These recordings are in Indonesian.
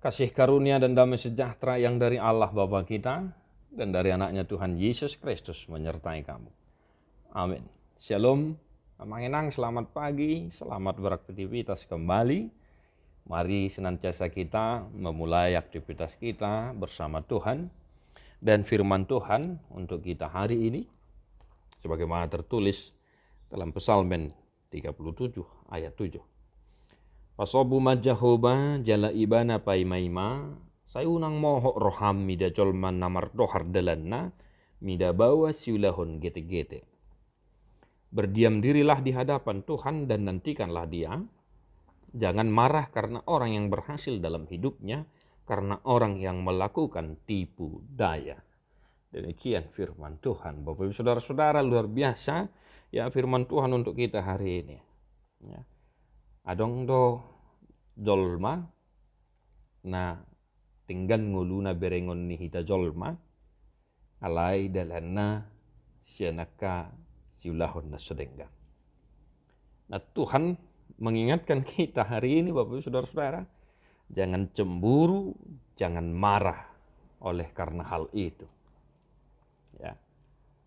Kasih karunia dan damai sejahtera yang dari Allah Bapa kita dan dari anaknya Tuhan Yesus Kristus menyertai kamu. Amin. Shalom, Manginang, selamat pagi, selamat beraktivitas kembali. Mari senantiasa kita memulai aktivitas kita bersama Tuhan. Dan firman Tuhan untuk kita hari ini, sebagaimana tertulis dalam Psalmen 37 ayat 7. Pasobu majahoba jala ibana paimaima, sayunang mohok roham mida jolman namar dohar dalanna, mida bawa siulahon gete-gete. Berdiam dirilah di hadapan Tuhan dan nantikanlah Dia. Jangan marah karena orang yang berhasil dalam hidupnya, karena orang yang melakukan tipu daya. Demikian firman Tuhan. Bapak Ibu Saudara-saudara, luar biasa ya firman Tuhan untuk kita hari ini. Ya. Adong do jolma na tinggan nguluna berengon ni hita jolma alai dalana sianaka siulahon na sedenggang. Nah, Tuhan mengingatkan kita hari ini Bapak Ibu Saudara-saudara, jangan cemburu, jangan marah oleh karena hal itu. Ya.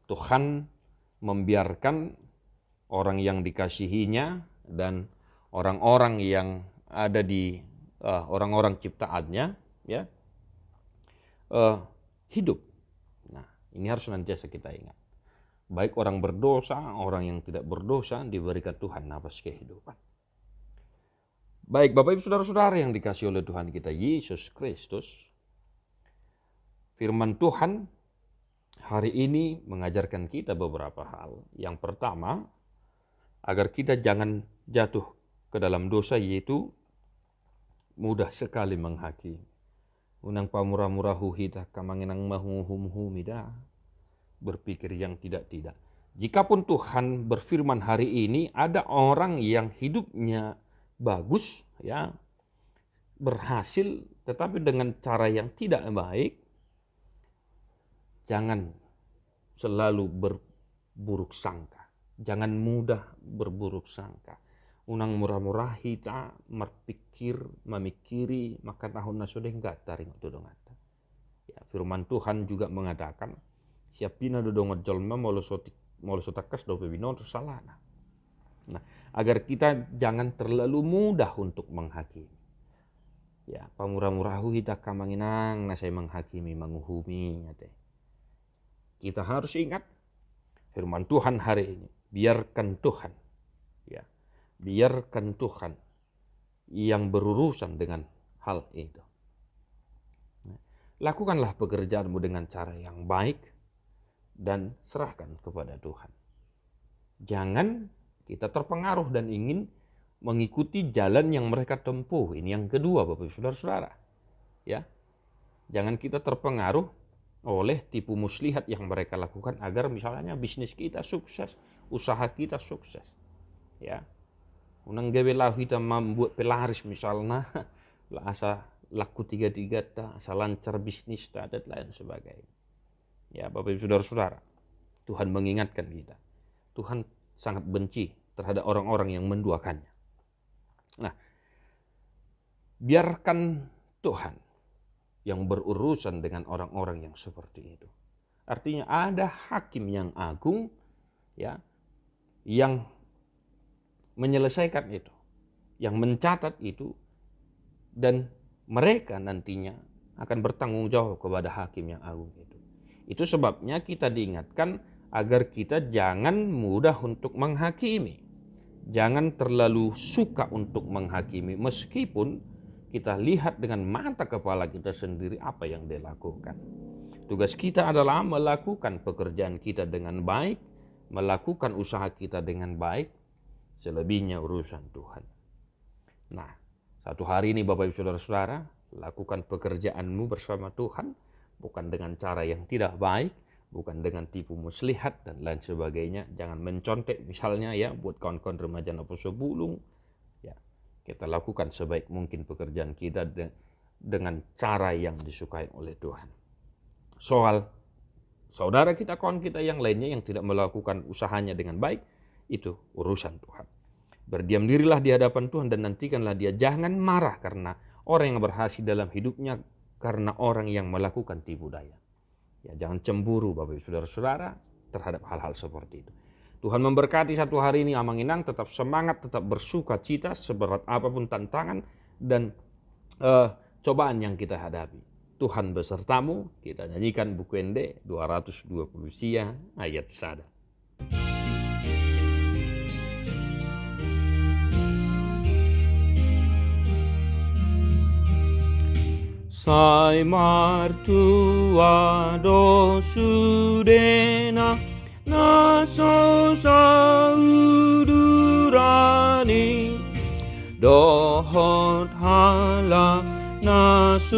Tuhan membiarkan orang yang dikasihinya dan orang-orang yang ada di orang-orang ciptaannya ya hidup. Nah, ini harus senantiasa kita ingat. Baik orang berdosa, orang yang tidak berdosa diberikan Tuhan nafas kehidupan. Baik Bapak Ibu Saudara-saudara yang dikasihi oleh Tuhan kita Yesus Kristus, firman Tuhan hari ini mengajarkan kita beberapa hal. Yang pertama, agar kita jangan jatuh ke dalam dosa, yaitu mudah sekali menghakimi. Unang pamurah-murahu hita kamanginang mahuhumhu mida, berpikir yang tidak-tidak. Jikapun Tuhan berfirman hari ini, ada orang yang hidupnya bagus, ya, berhasil, tetapi dengan cara yang tidak baik, jangan selalu berburuk sangka. Jangan mudah berburuk sangka. Unang murah-murah hita memikiri maka tahun nasudeng gata ring dodongata. Ya, firman Tuhan juga mengatakan siapina dodongot jolma molosotakas dope binon salana. Nah, agar kita jangan terlalu mudah untuk menghakimi. Ya, pamurah-murahu hita kamanginang nasai menghakimi menguhumi ate. Kita harus ingat firman Tuhan hari ini. Biarkan Tuhan, ya, biarkan Tuhan yang berurusan dengan hal itu. Lakukanlah pekerjaanmu dengan cara yang baik dan serahkan kepada Tuhan. Jangan kita terpengaruh dan ingin mengikuti jalan yang mereka tempuh. Ini yang kedua Bapak Ibu Saudara-saudara. Ya. Jangan kita terpengaruh oleh tipu muslihat yang mereka lakukan agar misalnya bisnis kita sukses, usaha kita sukses. Ya. Unang gawe lahu kita membuat pelaris misalnya, asa laku tiga-tiga asa lancar bisnis dan lain sebagainya. Ya, Bapak Ibu Saudara-saudara, Tuhan mengingatkan kita. Tuhan sangat benci terhadap orang-orang yang menduakannya. Nah, biarkan Tuhan yang berurusan dengan orang-orang yang seperti itu. Artinya ada hakim yang agung, ya, yang menyelesaikan itu, yang mencatat itu, dan mereka nantinya akan bertanggung jawab kepada hakim yang agung itu. Itu sebabnya kita diingatkan agar kita jangan mudah untuk menghakimi. Jangan terlalu suka untuk menghakimi meskipun kita lihat dengan mata kepala kita sendiri apa yang dia lakukan. Tugas kita adalah melakukan pekerjaan kita dengan baik, melakukan usaha kita dengan baik, selebihnya urusan Tuhan. Nah, satu hari ini Bapak Ibu Saudara-saudara, lakukan pekerjaanmu bersama Tuhan, bukan dengan cara yang tidak baik, bukan dengan tipu muslihat dan lain sebagainya. Jangan mencontek misalnya ya buat kawan-kawan remaja napo sebulung. Ya, kita lakukan sebaik mungkin pekerjaan kita dengan cara yang disukai oleh Tuhan. Soal saudara kita, kawan kita yang lainnya yang tidak melakukan usahanya dengan baik, itu urusan Tuhan. Berdiam dirilah di hadapan Tuhan dan nantikanlah Dia. Jangan marah karena Orang yang berhasil dalam hidupnya karena orang yang melakukan tipu daya. Ya, jangan cemburu Bapak Ibu Saudara-saudara terhadap hal-hal seperti itu. Tuhan memberkati satu hari ini Amang Inang, tetap semangat, tetap bersuka cita seberat apapun tantangan dan cobaan yang kita hadapi. Tuhan besertamu. Kita nyanyikan buku Ende 220 sia ayat sada. Sai martua dosudena naso saudurani dohot hala nasumurut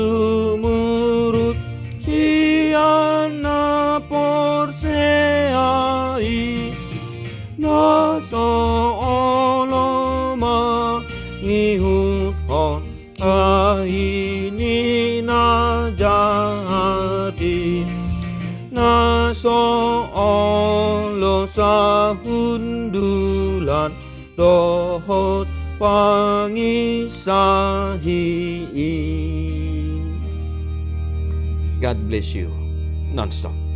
siana porseai naso oloma ngihut aini najati naso olo sahundulan dohot pangisahi. God bless you non-stop.